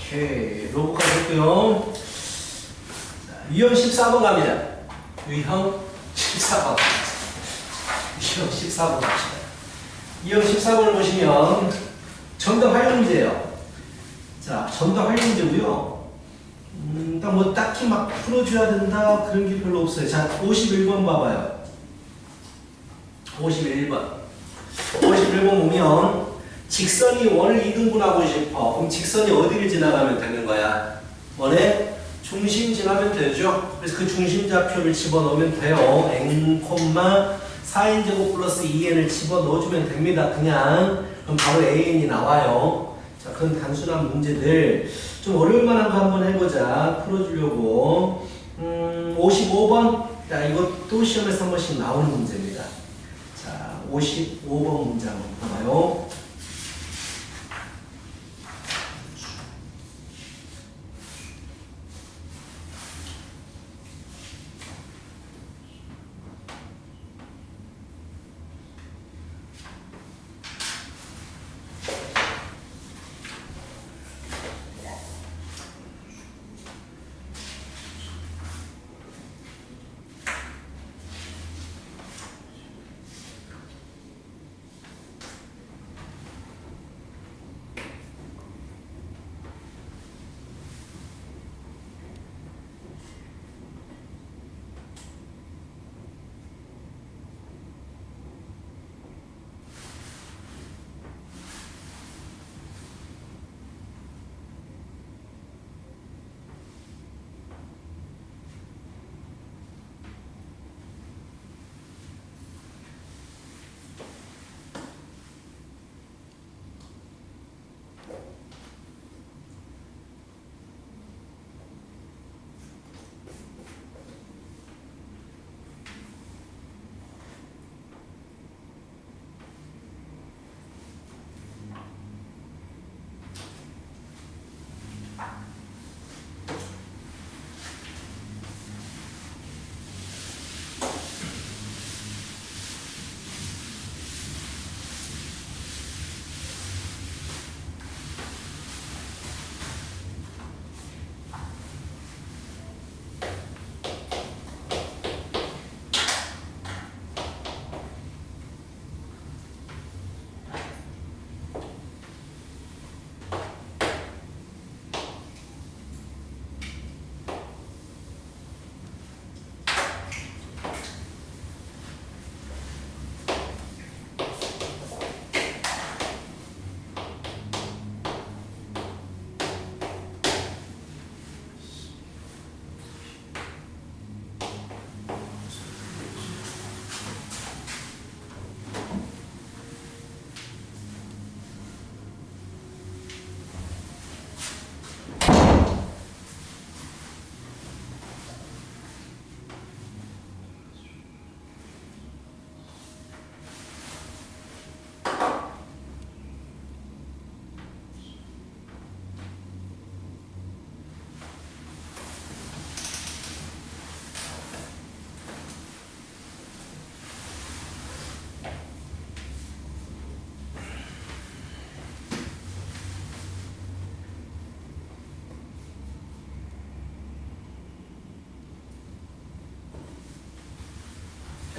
오케이. 로봇까지 했고요. 유형 14번 갑니다. 유형 14번. 유형 14번 갑시다. 유형 14번을 보시면 정답 활용 문제예요. 자, 정답 활용 문제고요. 딱 뭐 딱히 막 풀어줘야 된다 그런 게 별로 없어요. 자, 51번 봐봐요. 51번. 51번 보면 직선이 원을 이등분하고 싶어. 그럼 직선이 어디를 지나가면 되는 거야? 원의 중심 지나면 되죠. 그래서 그 중심좌표를 집어넣으면 돼요. n, 4n제곱 플러스 2n을 집어넣어주면 됩니다. 그냥. 그럼 바로 an이 나와요. 자, 그런 단순한 문제들. 좀 어려울 만한 거 한번 해보자. 풀어주려고. 55번. 자, 이것도 시험에서 한 번씩 나오는 문제입니다. 자, 55번 문제 한번 봐봐요.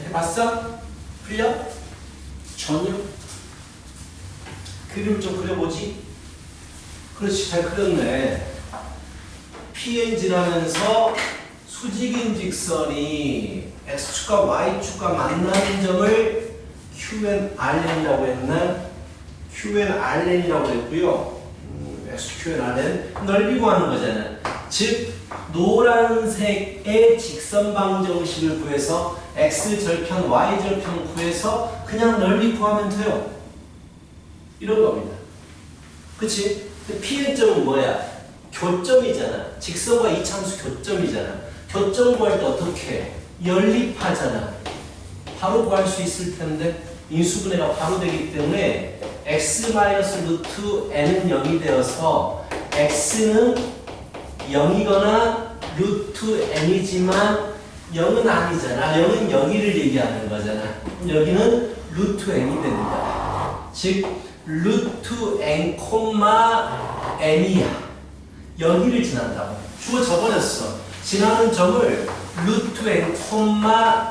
해봤어? 풀려? 전혀? 그림을 좀 그려보지? 그렇지, 잘 그렸네. PN 지나면서 수직인 직선이 X축과 Y축과 만나는 점을 QNRN이라고 했나? QNRN이라고 했고요. XQNRN 넓이 구하는 거잖아. 즉 노란색의 직선 방정식을 구해서 X절편, Y절편 구해서 그냥 넓이 구하면 돼요. 이런 겁니다. 그치? PN점은 뭐야? 교점이잖아. 직선과 이참수 교점이잖아. 교점 구할 때 어떻게 해? 연립하잖아. 바로 구할 수 있을 텐데 인수분해가 바로 되기 때문에 x-루트 n은 0이 되어서 x는 0이거나 루트 n이지만 0은 아니잖아. 0은 여기를 얘기하는 거잖아. 여기는 루트 n이 된다. 즉 루트 n, n이야. 여기를 지난다고. 주어져 버렸어. 지나는 점을 루트 n,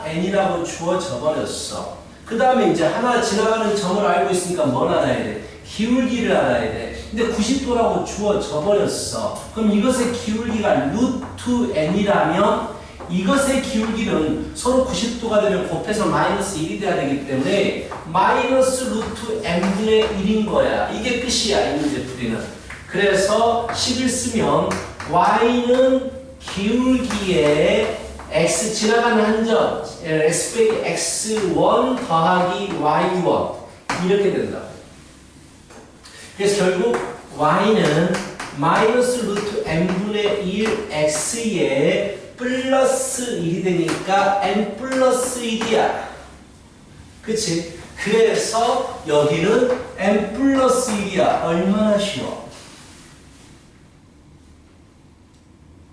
n이라고 주어져 버렸어. 그 다음에 이제 하나 지나가는 점을 알고 있으니까 뭘 알아야 돼? 기울기를 알아야 돼. 근데 90도라고 주어져 버렸어. 그럼 이것의 기울기가 루트 n이라면 이것의 기울기는 서로 90도가 되면 곱해서 마이너스 1이 돼야 되기 때문에 마이너스 루트 n분의 1인 거야. 이게 끝이야, 이 문제 풀이는. 그래서 식을 쓰면 y는 기울기에 x 지나가는 한 점, x 빼기 x1 더하기 y1 이렇게 된다고. 그래서 결국 y는 마이너스 루트 n분의 1 x에 플러스 1이 되니까 n 플러스 1이야. 그치? 그래서 여기는 n 플러스 1이야. 얼마나 쉬워.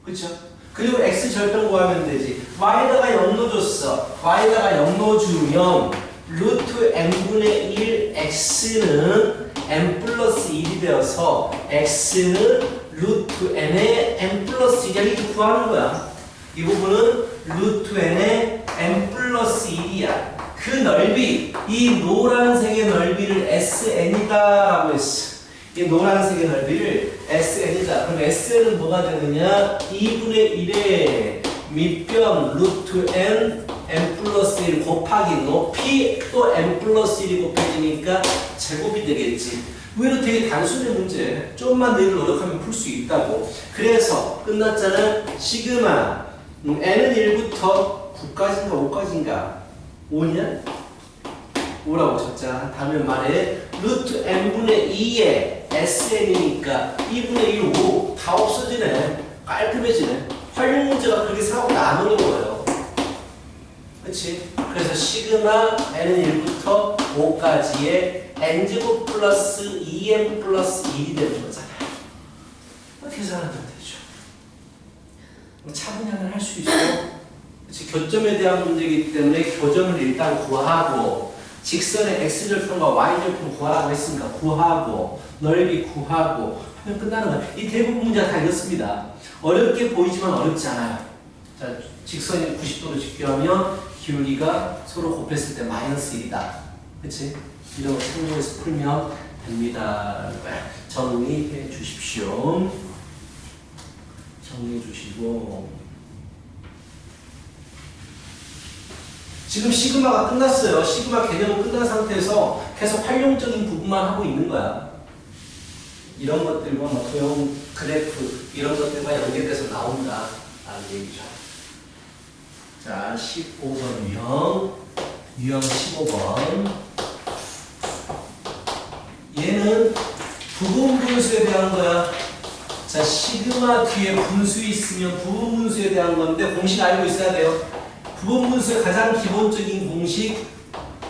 그쵸? 그리고 x 절편 구하면 되지. y에다가 0 넣어줬어. y에다가 0 넣어주면 루트 n분의 1 x는 n 플러스 1이 되어서 x는 루트 n의 n 플러스 1이야. 이렇게 구하는 거야. 이 부분은 루트 n의 n 플러스 1이야. 그 넓이, 이 노란색의 넓이를 SN이다 라고 했어. 이 노란색의 넓이를 SN이다. 그럼 SN은 뭐가 되느냐? 2분의 1의 밑변 루트 n, n 플러스 1 곱하기 높이 또 n 플러스 1이 곱해지니까 제곱이 되겠지. 의외로 되게 단순한 문제. 좀만 너희들 노력하면 풀 수 있다고. 그래서 끝났잖아. 시그마 n은 1부터 9까지인가 5까지인가 5냐? 5라고 적자. 다음에 말해 루트 n분의 2에 sn이니까 2분의 1, 5 다 없어지네. 깔끔해지네. 활용 문제가 그렇게 생각보다 안 어려워요. 그치? 그래서 시그마 n은 1부터 5까지의 n제곱 플러스 2n 플러스 1이 되는 거잖아요. 이렇게 계산하면 되죠. 차분하게 할 수 있어. 그치? 교점에 대한 문제이기 때문에 교점을 일단 구하고 직선의 x절편과 y절편 구하라고 했으니까 구하고 넓이 구하고 하면 끝나는 거야. 이 대부분 문제가 다 이렇습니다. 어렵게 보이지만 어렵지 않아요. 자, 직선이 90도로 직교하면 기울기가 서로 곱했을 때 마이너스 1이다. 그치? 이런 거 참고해서 풀면 됩니다. 정리해 주십시오. 정리해 주시고 지금 시그마가 끝났어요. 시그마 개념은 끝난 상태에서 계속 활용적인 부분만 하고 있는 거야. 이런 것들과 뭐 도형 그래프 이런 것들과 연결돼서 나온다 라는 얘기죠. 자, 15번 유형 15번. 얘는 부분 분수에 대한 거야. 자, 시그마 뒤에 분수 있으면 부분 분수에 대한 건데 공식 알고 있어야 돼요. 부분 분수의 가장 기본적인 공식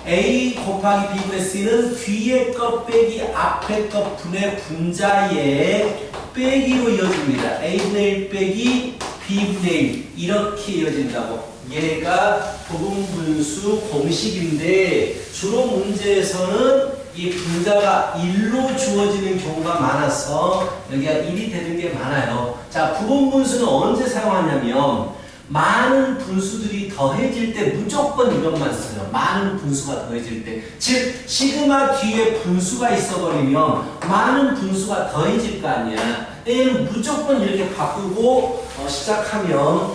a 곱하기 b분의 c는 뒤에 것 빼기 앞에 것 분의 분자의 빼기로 이어집니다. a분의 1 빼기 b분의 1 이렇게 이어진다고. 얘가 부분 분수 공식인데 주로 문제에서는 이 분자가 1로 주어지는 경우가 많아서 여기가 1이 되는 게 많아요. 자, 부분 분수는 언제 사용하냐면 많은 분수들이 더해질 때 무조건 이것만 써요. 많은 분수가 더해질 때. 즉 시그마 뒤에 분수가 있어버리면 많은 분수가 더해질 거 아니야. 얘는 무조건 이렇게 바꾸고 시작하면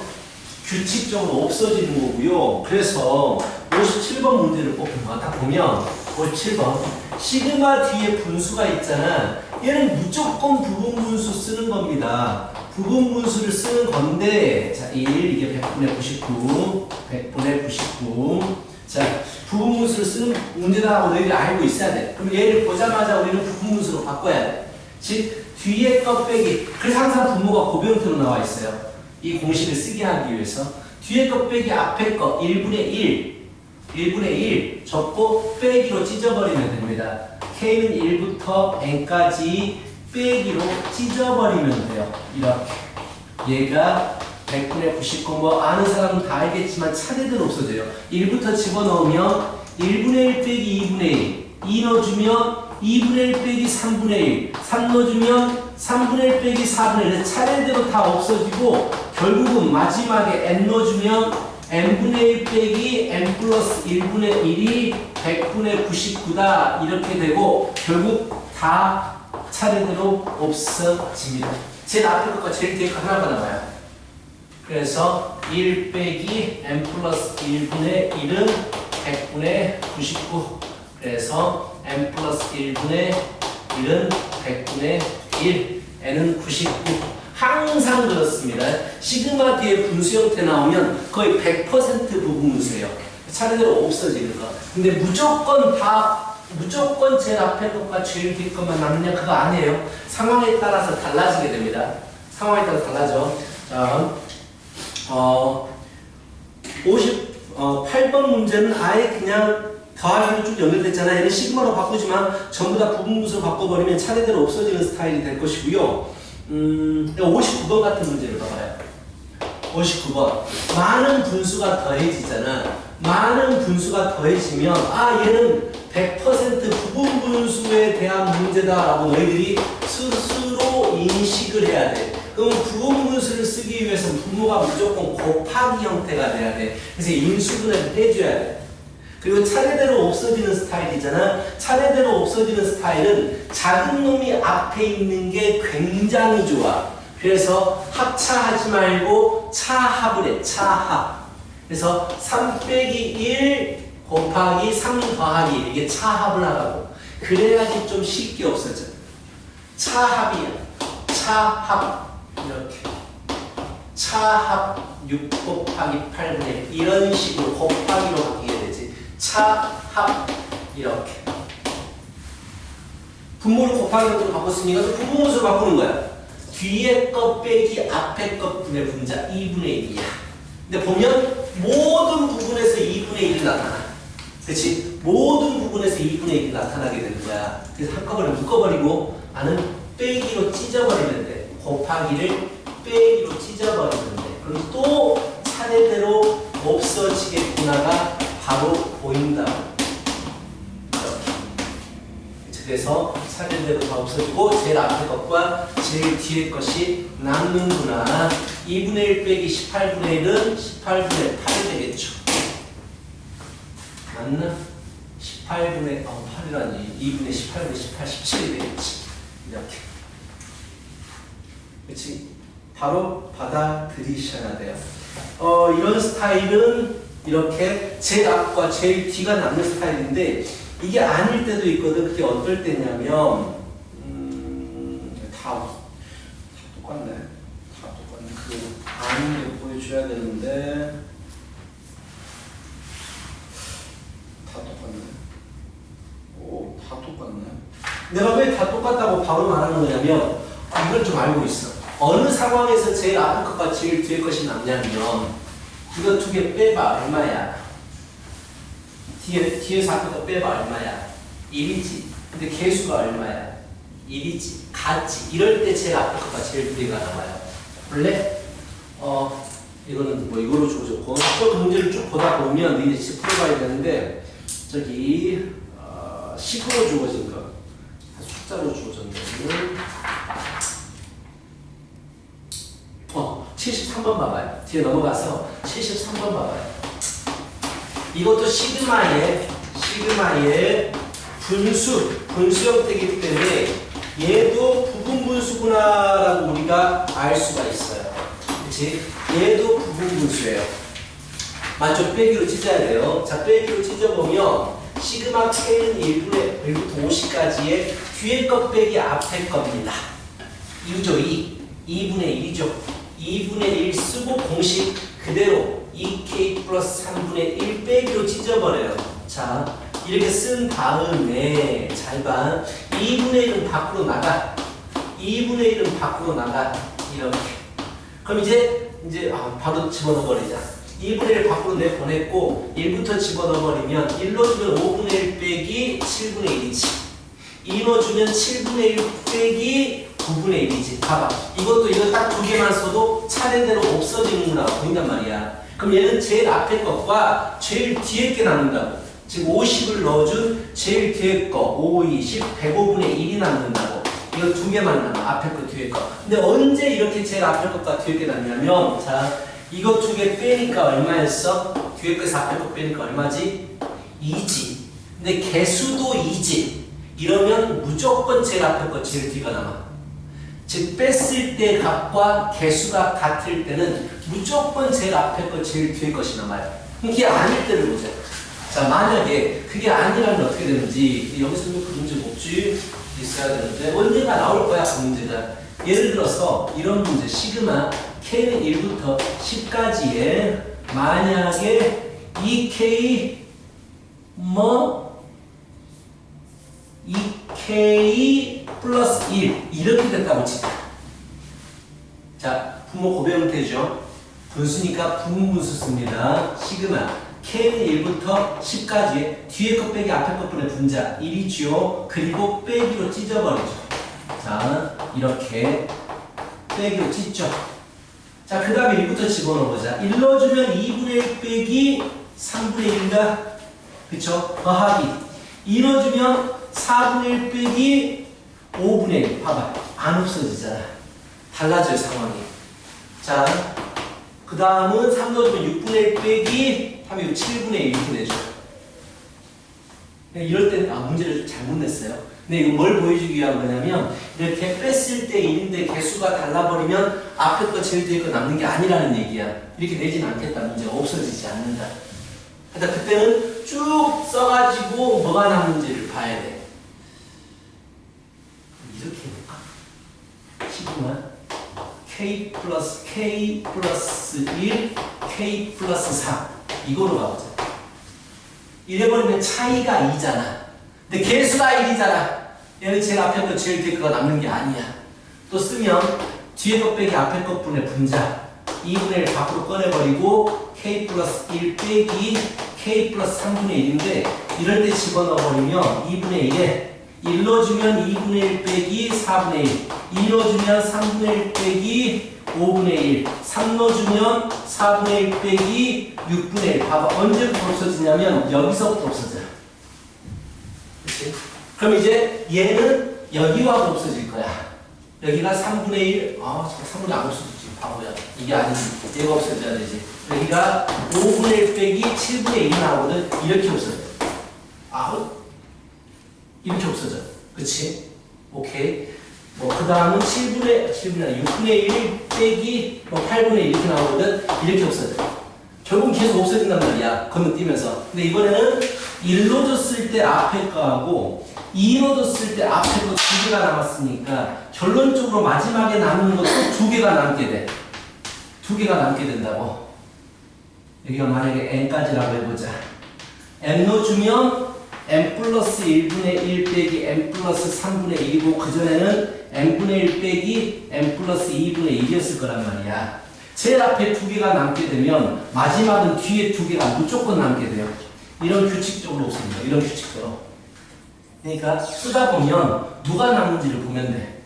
규칙적으로 없어지는 거고요. 그래서 57번 문제를 꼭 딱 보면 57번 시그마 뒤에 분수가 있잖아. 얘는 무조건 부분 분수 쓰는 겁니다. 부분 분수를 쓰는 건데, 자, 1, 이게 100분의 99, 100분의 99. 자, 부분 분수를 쓰는 문제다라고 너희들이 알고 있어야 돼. 그럼 얘를 보자마자 우리는 부분 분수로 바꿔야 돼. 즉, 뒤에 것 빼기. 그래서 항상 분모가 고병태로 나와 있어요. 이 공식을 쓰게 하기 위해서. 뒤에 것 빼기 앞에 것, 1분의 1. 1분의 1 적고 빼기로 찢어버리면 됩니다. k는 1부터 n까지 빼기로 찢어버리면 돼요. 이렇게. 얘가 100분의 99, 뭐 아는 사람은 다 알겠지만 차례대로 없어져요. 1부터 집어넣으면 1분의 1 빼기 2분의 1, 2 넣어주면 2분의 1 빼기 3분의 1, 3 넣어주면 3분의 1 빼기 4분의 1 차례대로 다 없어지고 결국은 마지막에 n 넣어주면 n분의 1 빼기 n 플러스 1분의 1이 100분의 99다 이렇게 되고 결국 다 차례대로 없어집니다. 제일 앞에 것과 제일 뒤에 거 하나가 남아요. 그래서 1 빼기 n 플러스 1분의 1은 100분의 99. 그래서 n 플러스 1분의 1은 100분의 1. n은 99. 항상 그렇습니다. 시그마 뒤에 분수 형태 나오면 거의 100% 부분분수예요. 차례대로 없어지는 거. 근데 무조건 제일 앞에 것과 제일 뒤 것만 남느냐 그거 아니에요. 상황에 따라서 달라지게 됩니다. 상황에 따라서 달라져. 자, 58번 문제는 아예 그냥 더하기로 쭉 연결됐잖아요. 얘는 시그마로 바꾸지만 전부 다 부분분수로 바꿔버리면 차례대로 없어지는 스타일이 될 것이고요. 59번 같은 문제를 봐봐요. 59번. 많은 분수가 더해지잖아. 많은 분수가 더해지면 얘는 100% 부분분수에 대한 문제다라고 너희들이 스스로 인식을 해야 돼. 그럼 부분분수를 쓰기 위해서 분모가 무조건 곱하기 형태가 돼야 돼. 그래서 인수분해를 해줘야 돼. 그리고 차례대로 없어지는 스타일이잖아. 차례대로 없어지는 스타일은 작은 놈이 앞에 있는 게 굉장히 좋아. 그래서 합차하지 말고 차합을 해. 차합. 그래서 3 빼기 1 곱하기 3 더하기 이게 차합을 하라고. 그래야지 좀 쉽게 없어져. 차합이야. 차합. 이렇게. 차합 6 곱하기 8분의 1 이런 식으로 곱하기로 바뀌게 되지. 차합 이렇게. 분모를 곱하기로 바꿨으니까 부분분수로 바꾸는 거야. 뒤에 것 빼기 앞에 것 분의 분자 2분의 1이야. 근데 보면 모든 부분에서 2분의 1이 나타나. 그렇지? 모든 부분에서 2분의 1이 나타나게 되는 거야. 그래서 한꺼번에 묶어버리고 나는 빼기로 찢어버리면 돼. 곱하기를 빼기로 찢어버리면 돼. 그럼 또 차례대로 없어지겠구나가 바로 보인다. 이렇게. 그래서 차례대로 다 없어지고 제일 앞에 것과 제일 뒤에 것이 남는구나. 2분의 1 빼기 18분의 1은 18분의 8이 되겠죠. 맞나? 18분의 8이라니 2분의 18분의 18, 17이 되겠지. 이렇게. 그렇지? 바로 받아들이셔야 돼요. 이런 스타일은 이렇게 제일 앞과 제일 뒤가 남는 스타일인데 이게 아닐 때도 있거든. 그게 어떨 때냐면 다 똑같네. 다 똑같네. 그 아닌 게 보여줘야 되는데 다 똑같네. 오, 다 똑같네. 내가 왜 다 똑같다고 바로 말하는 거냐면 이걸 좀 알고 있어. 어느 상황에서 제일 앞에 것과 제일 뒤에 것이 남냐면 이거 두 개 빼봐 얼마야? 뒤에서 앞에 거 빼봐 얼마야? 1이지. 근데 개수가 얼마야? 1이지. 같지. 이럴 때 제일 앞에 것과 제일 뒤에가 나와요. 원래 이거는 뭐 이걸로 주어졌고 또 그 문제를 쭉 보다 보면 너희들이 직접 풀어봐야 되는데 저기 식으로 주어진 거 숫자로 주어졌는 거는 73번 봐봐요. 뒤에 넘어가서 73번 봐봐요. 이것도 시그마의 분수 형태이기 때문에 얘도 부분분수구나라고 우리가 알 수가 있어요. 그치? 얘도 부분분수예요. 맞죠? 빼기로 찢어야 돼요. 자, 빼기로 찢어보면 시그마 K는 1부터 50까지의 뒤에 것 빼기 앞에 겁니다. 2죠, 2분의 1이죠. 2분의 1 쓰고 공식 그대로 2K 플러스 3분의 1 빼기로 찢어버려요. 자, 이렇게 쓴 다음에 잘 봐. 2분의 1은 밖으로 나가. 2분의 1은 밖으로 나가. 이렇게. 그럼 이제 바로 집어넣어버리자. 2분의 1 밖으로 내보냈고 1부터 집어넣어버리면 1 넣어주면 5분의 1 빼기 7분의 1이지. 2 넣어주면 7분의 1 빼기 9분의 1이지. 봐봐. 이거 딱 두 개만 써도 차례대로 없어지는구나 보인단 말이야. 그럼 얘는 제일 앞에 것과 제일 뒤에 게 남는다고. 지금 50을 넣어준 제일 뒤에 거 5, 20, 105분의 1이 남는다고. 이거 두 개만 남아. 앞에 거, 뒤에 거. 근데 언제 이렇게 제일 앞에 것과 뒤에 게 남냐면, 자, 이거 두 개 빼니까 얼마였어? 뒤에 거에서 앞에 거 빼니까 얼마지? 2지. 근데 개수도 2지. 이러면 무조건 제일 앞에 거, 제일 뒤가 남아. 즉, 뺐을 때 값과 개수가 같을 때는 무조건 제일 앞에 거, 제일 뒤에 것이 남아요. 그게 아닐 때를 보자. 자, 만약에 그게 아니라면 어떻게 되는지, 여기서는 그 문제가 없지. 있어야 되는데, 언젠가 나올 거야, 그 문제가. 예를 들어서, 이런 문제, 시그마, K는 1부터 10까지에, 만약에 2K, 2K 플러스 1, 이렇게 됐다고 치자. 자, 부모 고배우면 되죠? 분수니까 분분수 씁니다. 시그마. K는 1부터 10까지 뒤에 것 빼기 앞에 것분의 분자 1이죠. 그리고 빼기로 찢어버리죠. 자, 이렇게 빼기로 찢죠. 자, 그 다음에 1부터 집어넣어보자. 1 넣어주면 2분의 1 빼기 3분의 1인가? 그쵸? 더하기 2 넣어주면 4분의 1 빼기 5분의 1. 봐봐. 안 없어지잖아. 달라져요, 상황이. 자, 그 다음은 3 넣어주면 6분의 1 빼기 하면 7분의 1 이렇게 되죠. 이럴 때는 문제를 좀 잘못 냈어요. 근데 이거 뭘 보여주기 위한 거냐면 이렇게 뺐을 때 1인데 개수가 달라버리면 앞에 거 제일 뒤에 거 남는 게 아니라는 얘기야. 이렇게 내진 않겠다. 문제가 없어지지 않는다. 하여튼 그때는 쭉 써가지고 뭐가 남는지를 봐야 돼. 이렇게 해볼까? 시그마 K 플러스 1 K 플러스 4 이거로 가보자. 이래버리면 차이가 2잖아. 근데 개수가 1이잖아. 얘는 제일 앞에 거 제일 뒤에 거가 남는 게 아니야. 또 쓰면 뒤에 거 빼기 앞에 것분의 분자 2분의 1 밖으로 꺼내버리고 K 플러스 1 빼기 K 플러스 3분의 1인데 이럴 때 집어넣어버리면 2분의 1에 1 넣어주면 2분의 1 빼기 4분의 1 2 넣어주면 3분의 1 빼기 5분의 1 3 넣어주면 4분의 1 빼기 6분의 1 봐봐. 언제부터 없어지냐면 여기서부터 없어져요. 그치? 그럼 이제 얘는 여기와 없어질 거야. 여기가 3분의 1 3분의 안 없어지지 바보야. 이게 아니지. 얘가 없어져야 되지. 여기가 5분의 1 빼기 7분의 1이 나오거든. 이렇게 없어져. 이렇게 없어져. 그치? 오케이. 그 다음은 6분의 1 빼기 8분의 1 이렇게 나오거든. 이렇게 없어져. 결국은 계속 없어진단 말이야. 건너뛰면서. 근데 이번에는 1로 줬을 때 앞에 거하고 2로 줬을 때 앞에 거 두 개가 남았으니까 결론적으로 마지막에 남는 것도 두 개가 남게 돼. 두 개가 남게 된다고. 여기가 만약에 n까지라고 해보자. n 넣어주면 n 플러스 1분의 1 빼기 n 플러스 3분의 1이고 그전에는 n분의 1 빼기 n 플러스 2분의 1이었을 거란 말이야. 제일 앞에 두 개가 남게 되면 마지막은 뒤에 두 개가 무조건 남게 돼요. 이런 규칙적으로 없습니다. 이런 규칙적으로. 그러니까 쓰다 보면 누가 남는지를 보면 돼.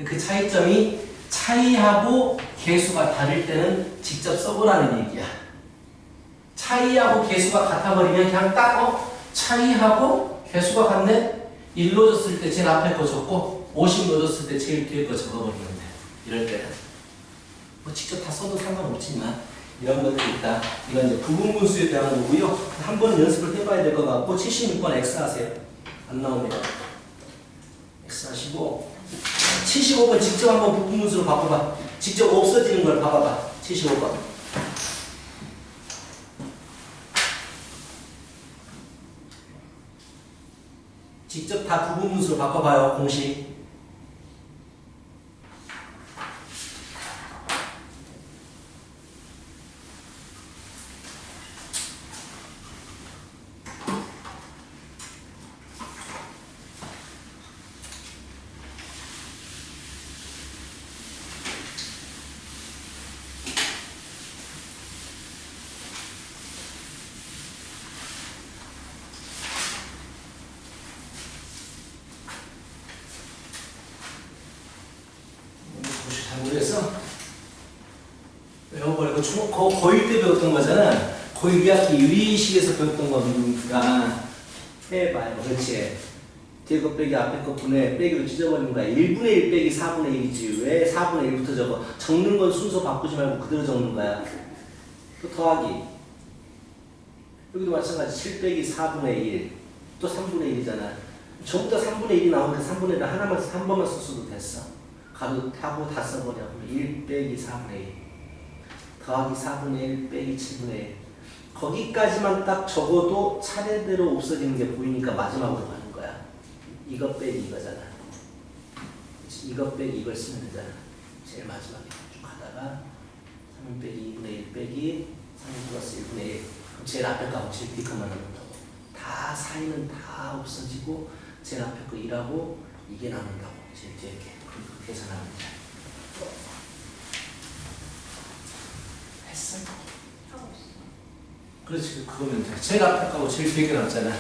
그 차이점이 차이하고 개수가 다를 때는 직접 써보라는 얘기야. 차이하고 개수가 같아버리면 그냥 딱 차이하고 개수가 같네? 1 넣어줬을 때 제일 앞에 거 적고 50 넣어줬을 때 제일 뒤에 거 적어버리면 돼. 이럴 때는. 직접 다 써도 상관없지만 이런 것들이 있다. 이건 이제 부분분수에 대한 거고요. 한 번 연습을 해봐야 될 것 같고 76번 X 하세요. 안 나옵니다. X 하시고 75번 직접 한번 부분분수로 바꿔봐. 직접 없어지는 걸 봐봐봐. 75번. 직접 다 부분분수로 바꿔봐요. 공식. 그래서 외워버리고 고1 때 배웠던 거잖아. 고1 2학기 유리식에서 배웠던 거니까 해봐요. 그렇지. 뒤에 거 빼기 앞에 거 분의 빼기로 찢어버리는 거야. 1분의 1 빼기 4분의 1이지. 왜 4분의 1부터 적어? 적는 건 순서 바꾸지 말고 그대로 적는 거야. 또 더하기. 여기도 마찬가지 7 빼기 4분의 1. 또 3분의 1이잖아. 전부 다 3분의 1이 나오니까 3분의 1 하나만, 한 번만 썼어도 됐어. 가로 타고 다 써버려. 1 빼기 4분의 1. 더하기 4분의 1 빼기 7분의 1. 거기까지만 딱 적어도 차례대로 없어지는 게 보이니까 마지막으로 가는 거야. 이거 빼기 이거잖아. 이거 빼기 이걸 쓰면 되잖아. 제일 마지막에 쭉 하다가 3 빼기 2분의 1 빼기 3 플러스 1분의 1. 그럼 제일 앞에 거하고 제일 뒤에 거만 남는다고. 다 사이는 다 없어지고 제일 앞에 거 1하고 이게 남는다고. 제일 뒤에 게. 그렇게 계산하면 돼. 했어? 그렇지, 그거면 돼. 제일 앞에 거하고 제일 뒤에 게 남잖아.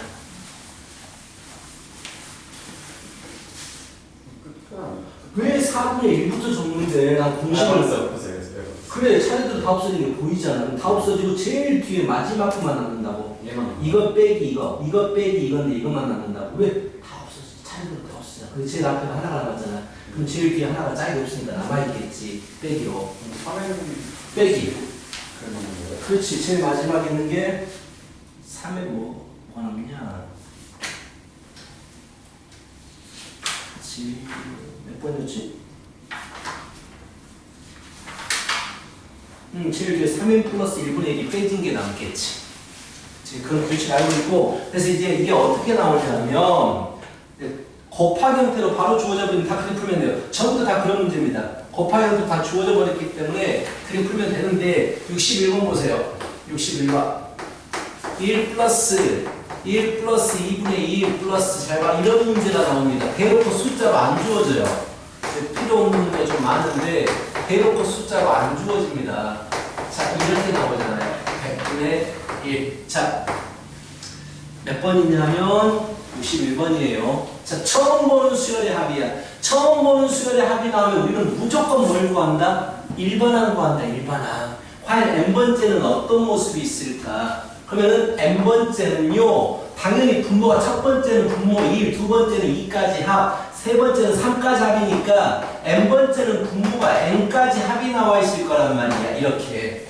왜 4분의 1부터 적는데 난 공식을 그래 차례대로 다 없어지는 게 보이잖아. 다 없어지고 제일 뒤에 마지막 거만 남는다고. 이거 빼기 이거 빼기 이건데 이것만 남는다고. 왜? 다 없어져. 차례대로 다 없어져. 그래서 제일 앞에 하나가 남았잖아. 그럼 제일 뒤에 하나가 짝이 없으니까 남아있겠지. 빼기로. 빼기. 그렇지. 제일 마지막에 있는 게 3에 뭐가 남냐. 몇 번이었지? 제일 뒤에 3n 플러스 1분의 1이 빼진 게 남겠지. 지금 그런 규칙 알고 있고, 그래서 이제 이게 어떻게 나오냐면, 곱하기 형태로 바로 주어져 버리면 다 그냥 풀면 돼요. 전부 다 그런 문제입니다. 곱하기 형태로 다 주어져 버렸기 때문에 그냥 풀면 되는데, 61번 보세요. 61번. 1 플러스 2분의 2 플러스 잘 봐. 이런 문제가 나옵니다. 대놓고 숫자로 안 주어져요. 필요 없는 문제 좀 많은데 대놓고 숫자로 안 주어집니다. 자, 이렇게 나오잖아요. 100분의 1. 자, 몇 번이냐면 61번이에요. 자, 처음 보는 수열의 합이야. 처음 보는 수열의 합이 나오면 우리는 무조건 뭘 구한다? 일반항 구한다. 일반항. 과연 n번째는 어떤 모습이 있을까? 그러면은 n번째는요, 당연히 분모가 첫 번째는 분모 1, 두 번째는 2까지 합, 세 번째는 3까지 합이니까 n번째는 분모가 n까지 합이 나와 있을 거란 말이야. 이렇게.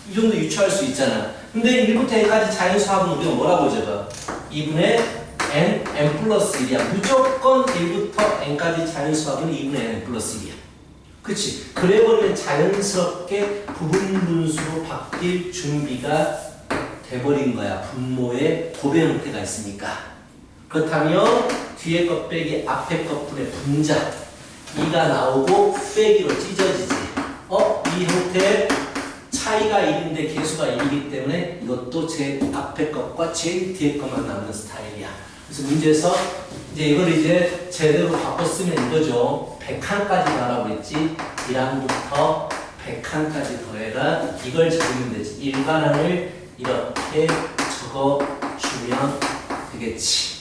이 정도 유추할 수 있잖아. 근데 1부터 n까지 자연수 합은 우리가 뭐라고 적어? 2분의 n 플러스 1이야. 무조건 1부터 n까지 자연수 합은 2분의 n 플러스 1이야. 그치? 그래버리면 자연스럽게 부분분수로 바뀔 준비가 돼버린 거야. 분모의 곱의 형태가 있으니까. 그렇다면 뒤에 것 빼기 앞에 것 분의 분자 2가 나오고 빼기로 찢어지지. 이 형태 차이가 1인데 개수가 1이기 때문에 이것도 제 앞에 것과 제일 뒤에 것만 남는 스타일이야. 그래서 문제에서 이제 이걸 이제 제대로 바꿔 쓰면 이거죠. 100칸까지 가라고 그랬지. 1항부터 100칸까지 더해라. 이걸 적으면 되지. 일반항을 이렇게 적어주면 되겠지.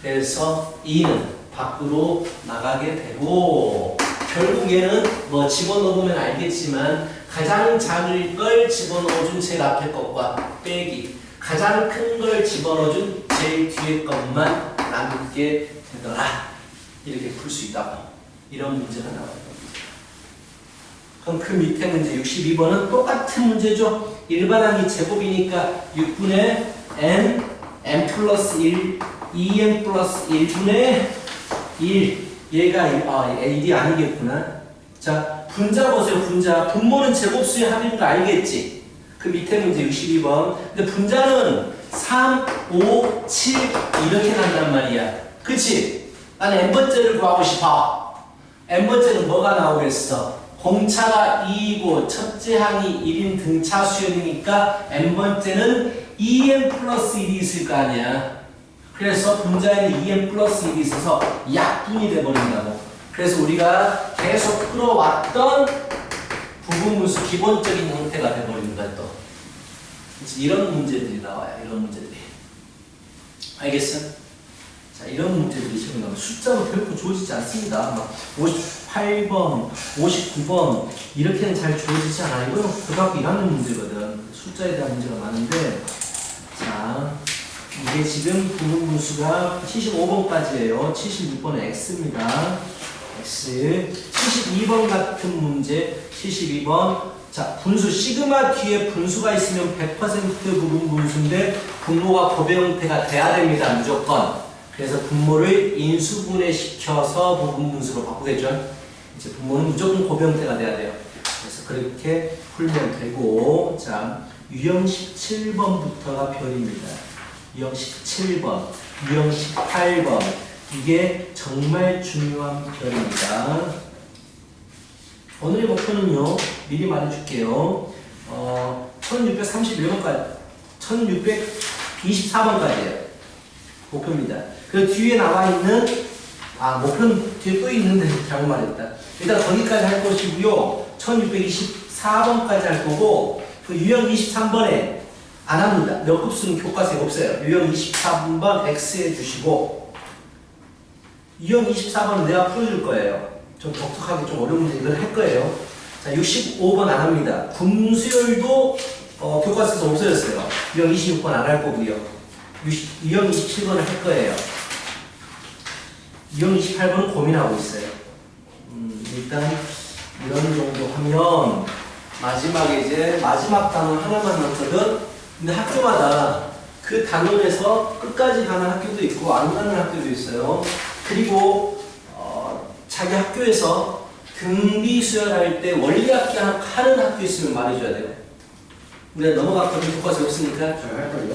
그래서 2는 밖으로 나가게 되고, 결국에는 뭐 집어넣으면 알겠지만 가장 작은 걸 집어넣어준 제일 앞에 것과 빼기, 가장 큰 걸 집어넣어준 제일 뒤에 것만 남게 되더라. 이렇게 풀 수 있다고. 이런 문제가 나와요. 그럼 그 밑에 문제 62번은 똑같은 문제죠. 일반항이 제곱이니까 6분의 n 플러스 1, 2n 플러스 1분의 1. 얘가 1이 아니겠구나. 자, 분자 보세요. 분자. 분모는 제곱수의 합인 거 알겠지? 그 밑에 문제 62번. 근데 분자는 3, 5, 7 이렇게 난단 말이야. 그치? 나는 n번째를 구하고 싶어. n번째는 뭐가 나오겠어? 공차가 2이고 첫째 항이 1인 등차 수열이니까 n번째는 2n 플러스 1이 있을 거 아니야. 그래서 분자에는 2n 플러스 1이 있어서 약분이 돼버린다고. 그래서 우리가 계속 풀어왔던 부분분수 기본적인 형태가 돼버리는 거야 또. 그래서 이런 문제들이 나와요. 이런 문제들이. 알겠어? 자, 이런 문제들이 지금 나와요. 숫자로 결코 주어지지 않습니다. 막 58번, 59번 이렇게는 잘 주어지지 않아요. 이거는 고등학교 1학년 문제거든. 숫자에 대한 문제가 많은데, 자, 이게 지금 부분분수가 75번까지예요. 76번은 X입니다. X. 72번 같은 문제. 72번. 자, 분수 시그마 뒤에 분수가 있으면 100% 부분분수인데 분모가 곱배 형태가 돼야 됩니다. 무조건. 그래서 분모를 인수분해 시켜서 부분분수로 바꾸겠죠. 이제 분모는 무조건 곱배 형태가 돼야 돼요. 그래서 그렇게 풀면 되고, 자, 유형 17번부터가 별입니다. 유형 17번, 유형 18번. 이게 정말 중요한 별입니다. 오늘의 목표는요, 미리 말해줄게요. 1631번까지, 1624번까지예요. 목표입니다. 그 뒤에 나와있는, 목표는 뒤에 또 있는데 잘못 말했다. 일단 거기까지 할 것이고요. 1624번까지 할 거고, 그 유형 23번에 안 합니다. 몇 급수는 교과서에 없어요. 유형 23번 X해 주시고, 유형 24번은 내가 풀어줄 거예요. 좀 독특하게 좀 어려운 문제 이걸 할 거예요. 자, 65번 안 합니다. 분수열도 교과서에서 없어졌어요. 유형 26번 안 할 거고요. 유형 27번을 할 거예요. 유형 28번은 고민하고 있어요. 일단 이런 정도 하면 마지막에 이제 마지막 단원 하나만 남거든. 근데 학교마다 그 단원에서 끝까지 가는 학교도 있고 안 가는 학교도 있어요. 그리고 자기 학교에서 등비 수혈할 때 원리학기 하는 학교 있으면 말해줘야 돼요. 우리가 넘어갔거든. 교과서 없으니까. 잘 할걸요?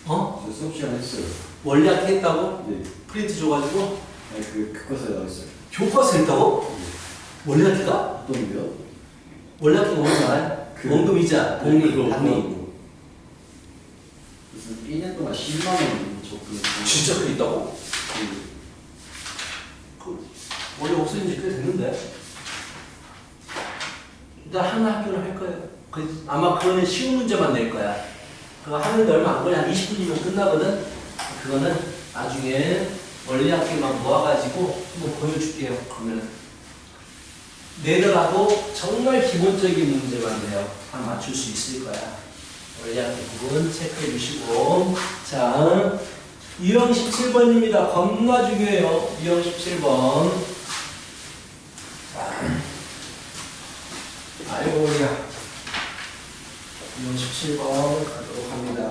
어? 저 수업 시간에 했어요. 원리학기 했다고? 네. 프린트 줘가지고? 아니 그 교과서에 나와있어요. 교과서 했다고? 네. 원리학기가? 어떤데요? 원리학기가 뭔지 알아요? 원금 이자, 복리, 단리. 무슨 1년 동안 10만 원 적금. 진짜 그게 있다고? 원래 없어진 지 꽤 됐는데. 일단 한 학교를 할 거예요. 아마 그거는 쉬운 문제만 낼 거야. 그거 하는데 얼마 안 걸려. 한 20분이면 끝나거든. 그거는 나중에 원리학기만 모아가지고 한번 보여줄게요. 그러면은 내더라도 정말 기본적인 문제만 돼요. 한 맞출 수 있을 거야. 원리학기 부분 체크해 주시고. 자, 유형 17번입니다. 겁나 중요해요. 유형 17번. 아이고, 우리야. 유형 17번 가도록 합니다.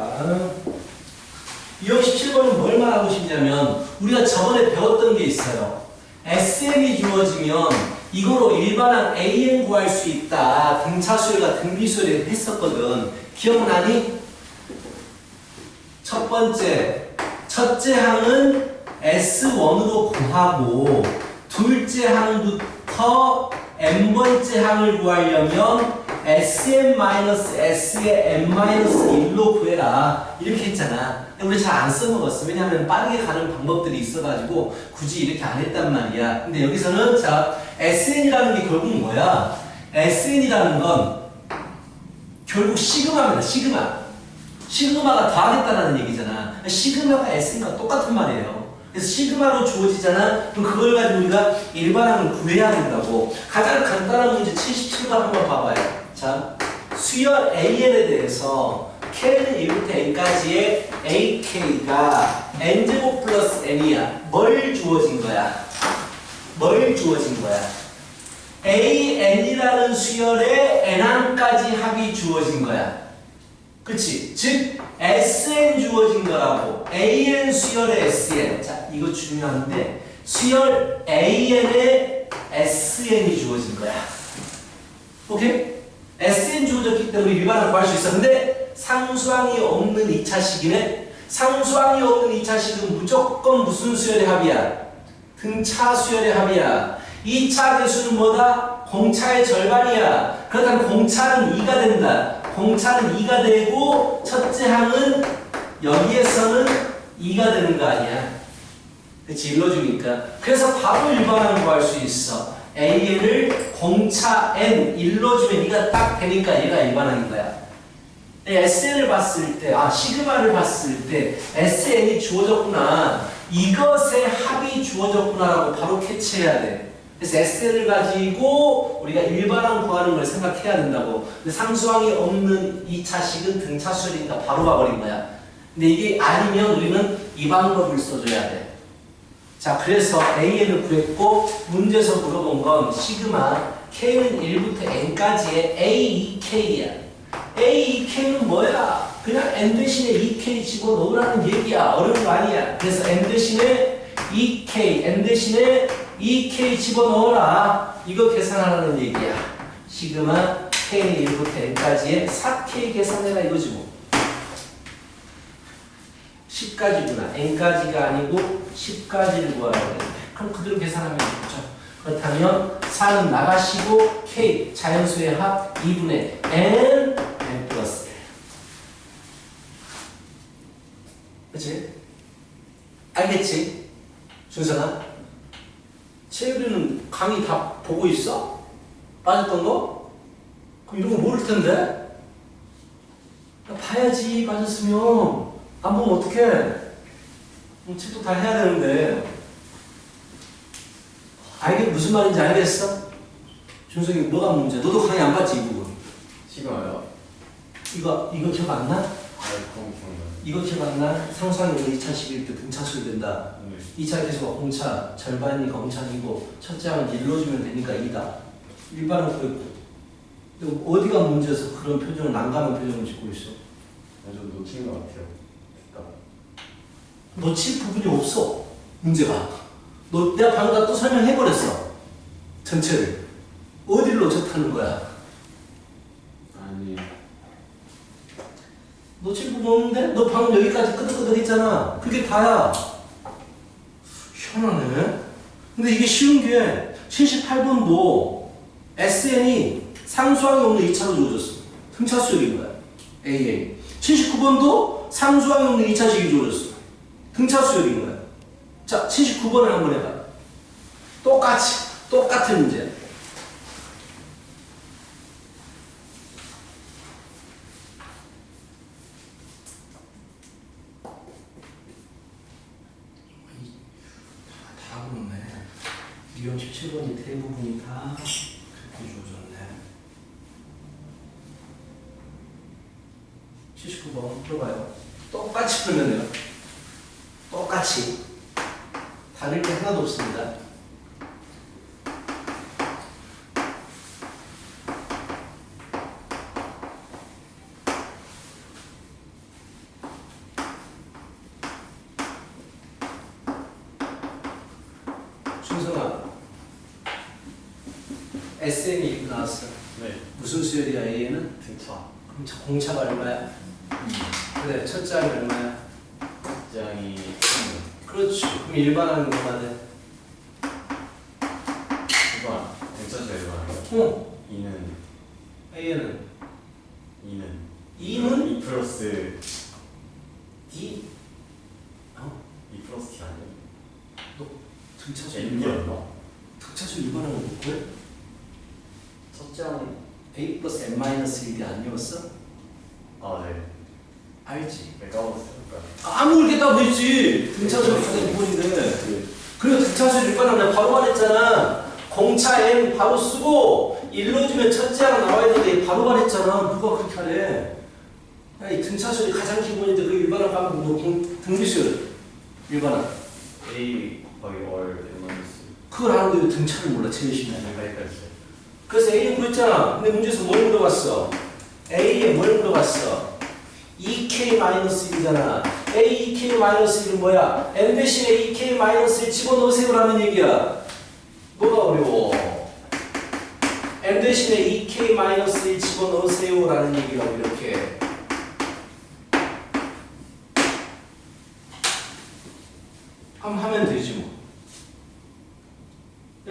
유형 17번은 뭘 말하고 싶냐면, 우리가 저번에 배웠던 게 있어요. SN이 주어지면 이거로 일반항 AN 구할 수 있다. 등차수열과 등비수열 했었거든. 기억나니? 첫 번째, 첫째 항은 S1으로 구하고, 둘째 항부터 n번째 항을 구하려면 Sn-S의 n-1로 구해라. 이렇게 했잖아. 우리 잘 안 써먹었어. 왜냐하면 빠르게 가는 방법들이 있어가지고 굳이 이렇게 안 했단 말이야. 근데 여기서는 자, Sn이라는 게 결국 뭐야? Sn이라는 건 결국 시그마입니다. 시그마. 시그마가 더하겠다라는 얘기잖아. 시그마가 S니까 똑같은 말이에요. 그래서 시그마로 주어지잖아. 그럼 그걸 가지고 우리가 일반항을 구해야 된다고. 가장 간단한 문제 77번 한번 봐봐요. 자, 수열 AN에 대해서 K는 1부터 N까지의 AK가 N제곱 플러스 N이야. 뭘 주어진 거야? 뭘 주어진 거야? AN이라는 수열에 N항까지 합이 주어진 거야. 그치? 즉 SN 주어진 거라고. AN 수열의 SN. 자, 이거 중요한데 수열 AN에 SN이 주어진 거야. 오케이? SN 주어졌기 때문에 일반항 구할 수 있어. 근데 상수항이 없는 2차 식이네. 상수항이 없는 2차 식은 무조건 무슨 수열의 합이야? 등차 수열의 합이야. 2차 개수는 뭐다? 공차의 절반이야. 그렇다면 공차는 2가 된다. 공차는 2가 되고 첫째 항은 여기에서는 2가 되는 거 아니야. 그치? 일러주니까. 그래서 바로 일반항 구할 수 있어. AN을 공차 N 일러주면 2가 딱 되니까 얘가 일반항인 거야. SN을 봤을 때, 시그마를 봤을 때 SN이 주어졌구나. 이것의 합이 주어졌구나라고 바로 캐치해야 돼. 그래서 SN을 가지고 우리가 일반항 구하는 걸 생각해야 된다고. 근데 상수항이 없는 2차식은 등차수열이니까 바로 가버린 거야. 근데 이게 아니면 우리는 이 방법을 써줘야 돼. 자, 그래서 AN을 구했고 문제에서 물어본 건 시그마 K는 1부터 N까지의 AEK야. AEK는 뭐야? 그냥 N 대신에 EK 집어넣으라는 얘기야. 어려운 거 아니야. 그래서 N 대신에 EK, N 대신에 EK 집어넣어라. 이거 계산하라는 얘기야. 시그마 K는 1부터 N까지의 4K 계산해라 이거지 뭐. 10까지구나. N까지가 아니고 10까지를 구하라고 돼. 그럼 그대로 계산하면 되죠. 그렇다면 4는 나가시고 K 자연수의 합 2분의 N 플러스 1. 그치? 알겠지? 준선아? 채율이는 강의 다 보고 있어? 빠졌던 거? 그럼 이런 거 모를 텐데? 봐야지. 빠졌으면. 안 보면 어떡해? 책도 다 해야 되는데. 무슨 말인지 알겠어? 준석이 뭐가 문제야? 너도 강의 안 봤지 이 부분? 시그마요? 이거 기억 안 나? 그럼 기억나요. 이거 기억 안 나? 상수항이 오늘 2차식일 때 등차수를 된다. 2차 계수가 공차, 절반이니까 공차이고 첫째 항은 일러주면 되니까 2다. 일반은 그랬고. 어디가 문제여서 그런 표정을 난감한 표정을 짓고 있어? 좀 놓친 것 같아요. 놓칠 부분이 없어. 문제가. 내가 방금 다 또 설명해버렸어. 전체를. 어디를 놓쳤다는 거야? 아니. 놓칠 부분 없는데? 너 방금 여기까지 끄덕끄덕 했잖아. 그게 다야. 희한하네. 근데 이게 쉬운 게 78번도 SN이 상수항이 없는 2차로 주어졌어. 등차수역인 거야. AA. 79번도 상수항이 없는 2차식이 주어졌어. 등차수역인 거야. 자, 79번을 한번 해봐. 똑같은 문제. 다 그렇네. 유형 17번이 대부분이 다 그렇게 주어졌네. 79번 풀어봐요. 똑같이 풀면 돼요. 똑같이. 다를 게 하나도 없습니다. 준성아, SN이 나왔어. 네. 무슨 수열이야, A는? 등차. 그럼 공차가 얼마야? 그래, 첫째 항이 얼마야? 짱이 그렇지. 그럼 일반항은 얼마네? 일반. 등차수 일반이요. 어. 2는 A는? 2는 2는? 2 플러스 2? 2 플러스 T 아니에요? 너 등차수 N이었나? 등차수 일반항은 못 구해? 첫째 항이 A 플러스 N-1이 아니었어? 아 네. 알지? 네 까먹었어요. 안 모르겠다고 했지. 등차수 가장 기본인데. 그리고 등차수 일반항 내가 바로 말했잖아. 공차 M 바로 쓰고 일러주면 첫째 항 나와야 되는데 바로 말했잖아. 누가 그렇게 하래? 야, 이 등차수이 가장 기본인데 그 일반항 가면 너 등비수열 일반항. A 거의 월 마이너스. 그걸 아는데 왜 등차를 몰라? 제일 심해. 내가 헷갈렸어요. 그래서 A는 그랬잖아. 근데 문제에서 뭘 물어봤어? A에 뭘 물어봤어? EK-1이잖아. AEK-1은 뭐야? N 대신에 EK-1 집어넣으세요라는 얘기야. 뭐가 어려워? N 대신에 EK-1 집어넣으세요라는 얘기라고 이렇게. 한번 하면 되지 뭐.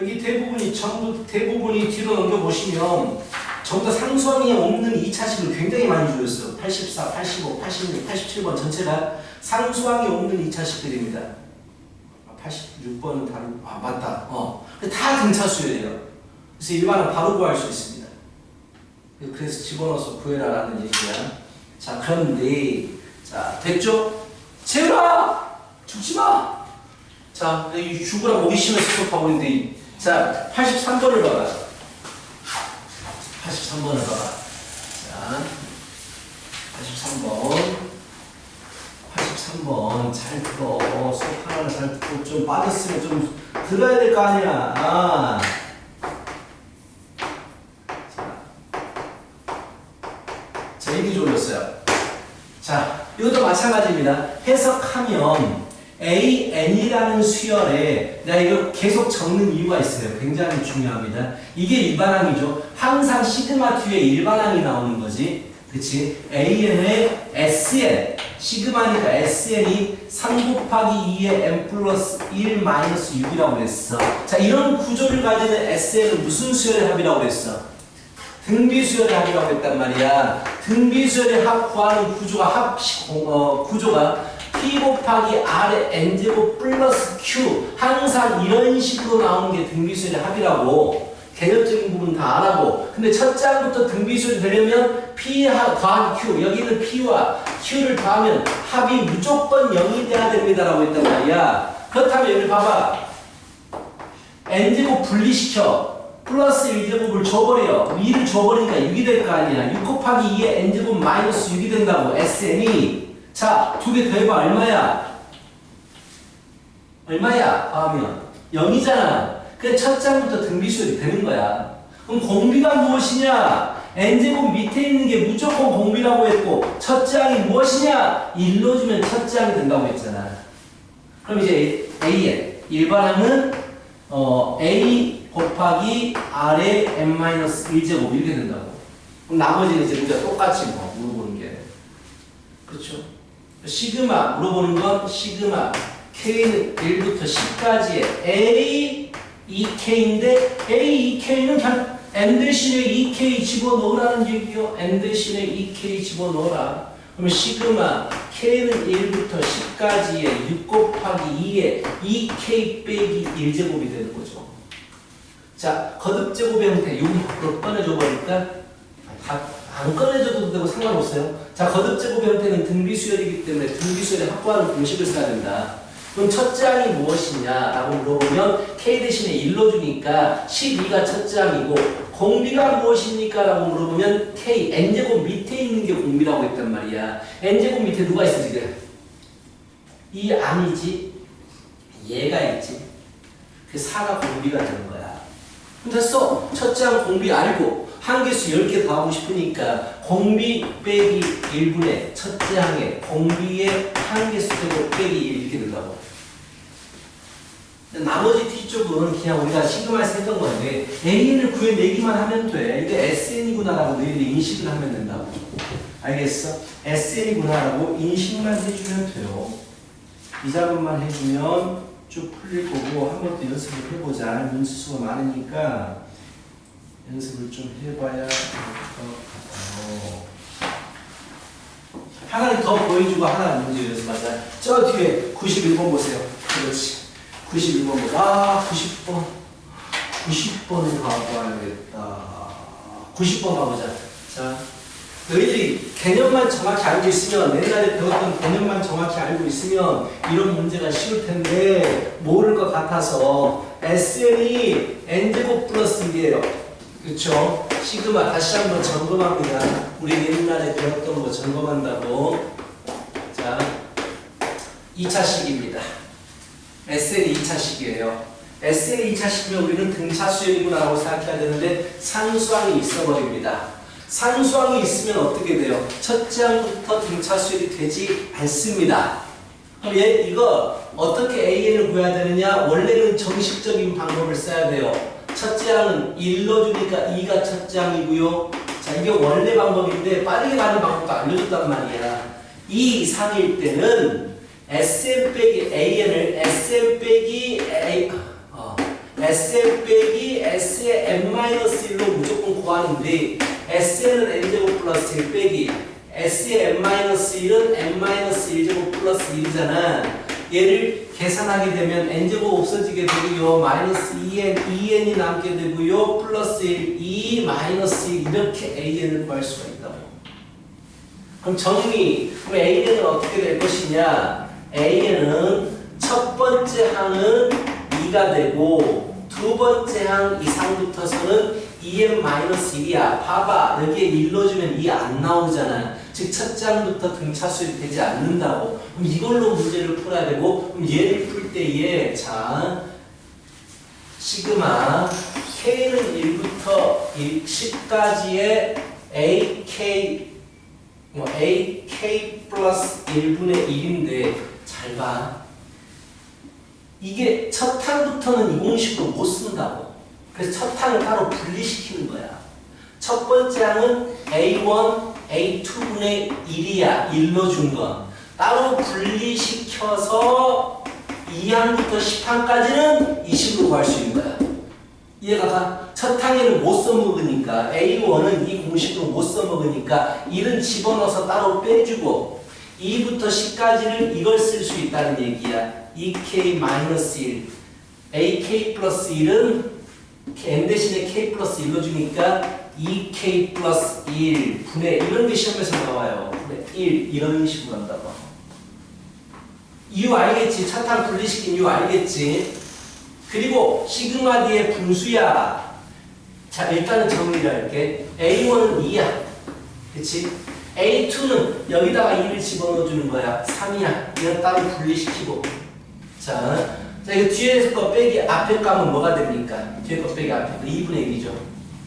여기 전부 대부분이 뒤로 넘겨보시면 전부 다 상수항이 없는 2차식을 굉장히 많이 주었어요. 84, 85, 86, 87번 전체가 상수항이 없는 2차식들입니다. 86번은 다른, 맞다. 다 등차수예요. 그래서 일반은 바로 구할 수 있습니다. 그래서 집어넣어서 구해라라는 얘기야. 자, 그런데, 자, 됐죠? 채우라! 죽지 마! 자, 여기 죽으라고 오기심에 스톱하고 있는데, 자, 83번을 봐봐. 83번을 봐봐. 자, 83번. 13번 잘 들어. 수업 하나를 잘 듣고 좀 빠졌으면 좀 들어야 될 거 아니야. 아. 자, 이게 졸렸어요. 자, 이것도 마찬가지입니다. 해석하면 AN이라는 수열에 내가 이거 계속 적는 이유가 있어요. 굉장히 중요합니다. 이게 일반항이죠. 항상 시그마 뒤에 일반항이 나오는 거지. 그치? AN의 SN, 시그마니까 SN이 3 곱하기 2의 n 플러스 1 마이너스 6이라고 그랬어. 자, 이런 구조를 가지는 SN은 무슨 수열의 합이라고 그랬어? 등비수열의 합이라고 했단 말이야. 등비수열의 합 구하는 구조가 구조가 P 곱하기 R의 N제곱 플러스 Q, 항상 이런 식으로 나오는 게 등비수열의 합이라고. 개념적인 부분 다 알아고. 근데 첫 장부터 등비수열이 되려면 P 더하기 Q, 여기는 P와 Q를 더하면 합이 무조건 0이 돼야 됩니다라고 했단 말이야. 그렇다면 여기 봐봐. N제곱 분리시켜. 플러스 1제곱을 줘버려요. 2를 줘버리니까 6이 될 거 아니야. 6 곱하기 2의 n제곱 마이너스 6이 된다고. SN이. 자, 두 개 더해봐. 얼마야? 얼마야? 하면 0이잖아. 그래 첫 장부터 등비수열이 되는 거야. 그럼 공비가 무엇이냐? n제곱 밑에 있는 게 무조건 공비라고 했고 첫 장이 무엇이냐? 1로 주면 첫 장이 된다고 했잖아. 그럼 이제 AN. 일반항은 A 곱하기 R의 n-1제곱 이렇게 된다고. 그럼 나머지는 이제 우리가 똑같이 뭐 물어보는 게. 그렇죠? 시그마 물어보는 건 시그마 K는 1부터 10까지의 A, 2K인데 A, 2K는 그냥 N 대신에 2K 집어넣으라는 얘기요. N 대신에 2K 집어넣어라. 그러면 시그마 K는 1부터 10까지의 6 곱하기 2의 2K 빼기 1제곱이 되는 거죠. 자, 거듭제곱의 형태, 여기 밖으로 꺼내줘 버리니까 안 꺼내줘도 되고 상관없어요. 자, 거듭제곱의 형태는 등비수열이기 때문에 등비수열에 확보하는 공식을 써야 된다. 그럼 첫째 항이 무엇이냐라고 물어보면 K 대신에 1로 주니까 12가 첫째 항이고 공비가 무엇입니까? 라고 물어보면 K, N제곱 밑에 있는 게 공비라고 했단 말이야. N제곱 밑에 누가 있어 지금? 이 아니지? 얘가 있지? 그 4가 공비가 되는 거야. 됐어. 첫째 항 공비 알고 한개수 10개 더 하고 싶으니까 공비 빼기 1분의 첫째 항에 공비의 한개수 제곱 빼기 1 이렇게 된다고. 나머지 뒤쪽은 그냥 우리가 시그마에서 했던 건데 AN을 구해내기만 하면 돼. 이게 SN이구나 라고 너희들이 인식을 하면 된다고. 알겠어? SN이구나 라고 인식만 해주면 돼요. 이 작업만 해주면 쭉 풀릴 거고 한 번 더 연습을 해보자. 문수수가 많으니까 연습을 좀 해봐야 될 것 같아요. 하나를 더 보여주고 하나 문제 연습하자. 저 뒤에 91번 보세요. 그렇지. 91번 보자. 90번. 90번을 가봐야겠다. 90번 가보자. 자, 너희들이 개념만 정확히 알고 있으면 옛날에 배웠던 개념만 정확히 알고 있으면 이런 문제가 쉬울 텐데 모를 것 같아서 SN이 N제곱 플러스 1이에요. 그렇죠? 시그마 다시 한번 점검합니다. 우리 옛날에 배웠던 거 점검한다고. 자, 2차식입니다. SN이 2차식이에요. SN이 2차식이면 우리는 등차수열이구나 라고 생각해야 되는데 산수항이 있어버립니다. 산수항이 있으면 어떻게 돼요? 첫째 항부터 등차수열이 되지 않습니다. 그럼 이거 어떻게 AN을 구해야 되느냐? 원래는 정식적인 방법을 써야 돼요. 첫째 항은 1로 주니까 2가 첫째 항이고요. 자, 이게 원래 방법인데 빠르게 가는 방법도 알려줬단 말이야. 2 이상일 때는 SM 빼기 AN을 SM 빼기 S의 n-1로 무조건 구하는데 S는 n제곱 플러스 1 빼기 S의 n-1은 n-1제곱 플러스 1이잖아. 얘를 계산하게 되면 n제곱 없어지게 되고요. 마이너스 2n이 남게 되고요. 플러스 1, 2, 마이너스 1 이렇게 AN을 구할 수가 있다고. 그럼 정리. 그럼 AN은 어떻게 될 것이냐? AN은 첫 번째 항은 2가 되고 두 번째 항 이상부터서는 2n-1이야. 봐봐. 여기에 1 넣어주면 2 안 나오잖아. 즉 첫째 항부터 등차수열이 되지 않는다고. 그럼 이걸로 문제를 풀어야 되고, 그럼 얘를 풀 때에 자 시그마 k는 1부터 10까지의 ak ak 플러스 1분의 1인데 잘 봐. 이게 첫 항부터는 이 공식으로 못 쓴다고. 그래서 첫 항을 따로 분리시키는 거야. 첫 번째 항은 A1, A2분의 1이야. 1로 준 건. 따로 분리시켜서 2항부터 10항까지는 이 식으로 구할 수 있는 거야. 이해가 가? 첫 항에는 못 써먹으니까 A1은 이 공식으로 못 써먹으니까 1은 집어넣어서 따로 빼주고 2부터 10까지는 이걸 쓸 수 있다는 얘기야. 2k-1 AK 플러스 1은 n 대신에 k 플러스 1로 주니까 2k 플러스 1 분의 이런 게 시험에서 나와요. 분의 1 이런 식으로 한다고. 이유 알겠지? 첫 항 분리시킨 이유 알겠지? 그리고 시그마 D의 분수야. 자 일단은 정리를 할게. A1은 2야. 그치? A2는 여기다가 2를 집어넣어 주는 거야. 3이야. 이건 따로 분리시키고. 자 이거 뒤에 거 빼기 앞에 까면 뭐가 됩니까? 뒤에 거 빼기 앞에 거 2분의 1이죠.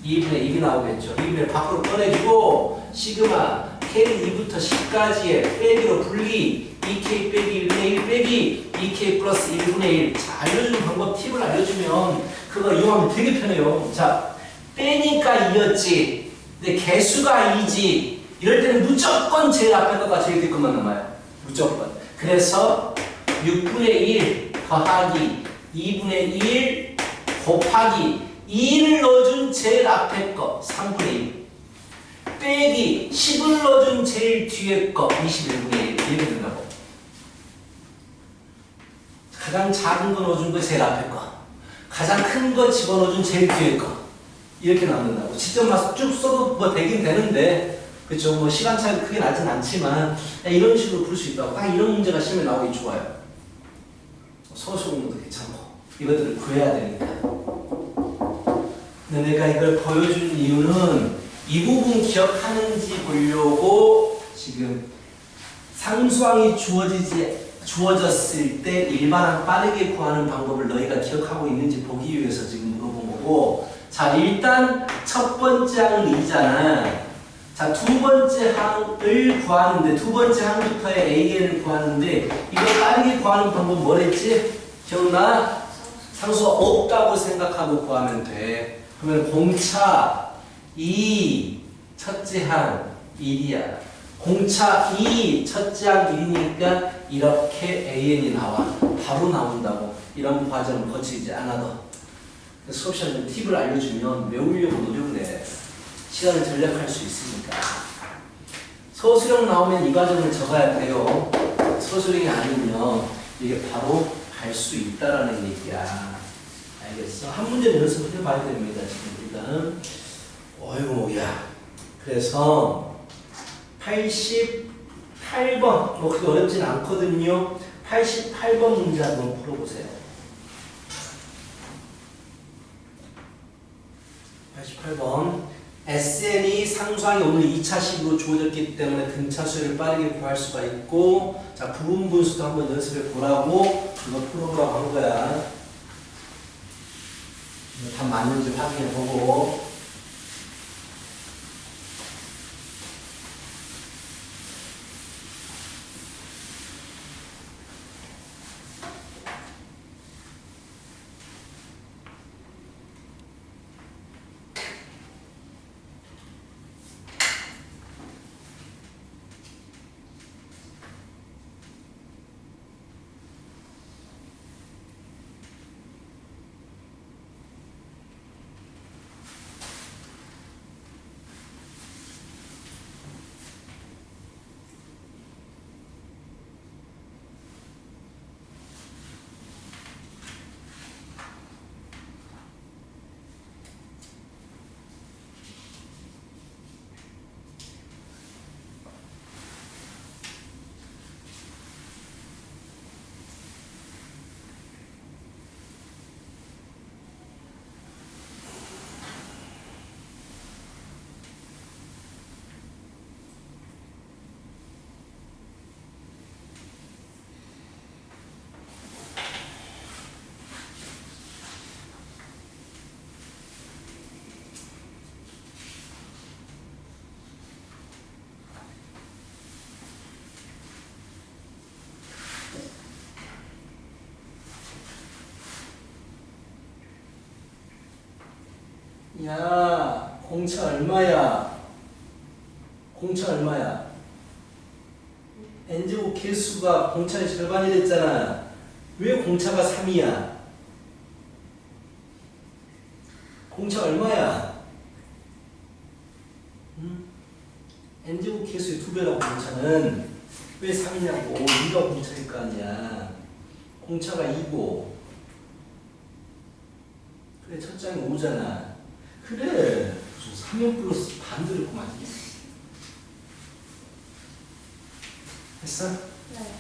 2분의 1이 나오겠죠. 2분의 1 밖으로 꺼내주고 시그마 K는 2부터 10까지의 빼기로 분리 2K 빼기 1분의 1 빼기 2K 플러스 1분의 1. 자, 알려주는 방법 팁을 알려주면 그거 이용하면 되게 편해요. 자, 빼니까 2였지. 근데 개수가 2지. 이럴 때는 무조건 제일 앞에 거가 제일 뒤 것만 남아요. 무조건. 그래서 6분의 1 더하기 2분의 1 곱하기 2를 넣어준 제일 앞에 거 3분의 1 빼기 10을 넣어준 제일 뒤에 거 21분의 1 이렇게 된다고. 가장 작은 거 넣어준 거 제일 앞에 거 가장 큰 거 집어넣어준 제일 뒤에 거 이렇게 남는다고. 직접 맞서 쭉 써도 뭐 되긴 되는데 그쵸 뭐 시간 차이가 크게 나진 않지만 이런 식으로 풀 수 있다고. 딱 이런 문제가 시험에 나오기 좋아요. 서술 공부도 괜찮고 이것들을 구해야 되니까. 근데 내가 이걸 보여준 이유는 이 부분 기억하는지 보려고 지금 상수항이 주어졌을 때 일반항 빠르게 구하는 방법을 너희가 기억하고 있는지 보기 위해서 지금 물어본 거고. 자 일단 첫 번째 항은 2잖아. 자 두 번째 항을 구하는데 두 번째 항부터의 AN을 구하는데 이걸 빠르게 구하는 방법 뭐랬지? 기억나? 상수가 없다고 생각하고 구하면 돼. 그러면 공차 2 첫째 항 1이야. 공차 2 첫째 항 1이니까 이렇게 AN이 나와. 바로 나온다고. 이런 과정을 거치지 않아도. 수업 시간에 팁을 알려주면 외우려고 노력을 해. 시간을 절약할 수 있으니까. 서술형 나오면 이 과정을 적어야 돼요. 서술형이 아니면 이게 바로 갈 수 있다라는 얘기야. 알겠어? 한 문제 연습을 해봐야 됩니다. 지금 일단. 어이구, 야. 그래서 88번, 뭐 그렇게 어렵진 않거든요. 88번 문제 한번 풀어보세요. 88번. SN이 상수항이 오늘 2차식으로 주어졌기 때문에 등차수를 빠르게 구할 수가 있고, 자, 부분 분수도 한번 연습해 보라고 그거 풀어보라고 한 거야. 다 맞는지 확인해 보고. 야, 공차 얼마야? 공차 얼마야? n제곱 개수가 공차의 절반이 됐잖아. 왜 공차가 3이야? 공차 얼마야? n제곱 개수의 2배라고 공차는 왜 3이냐고. 2가 공차일 거 아니야. 공차가 2고 그래 첫 장이 5잖아. 그래 무슨 3연 플러스 반 들었구만. 했어? 네.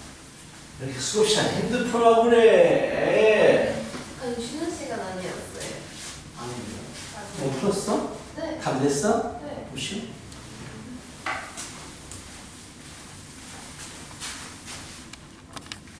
이렇게 수업 시간 핸드폰 하고 그래. 아니 쉬는 시간 아니었어요. 뭐 풀었어? 네. 답 냈어? 네. 보시오.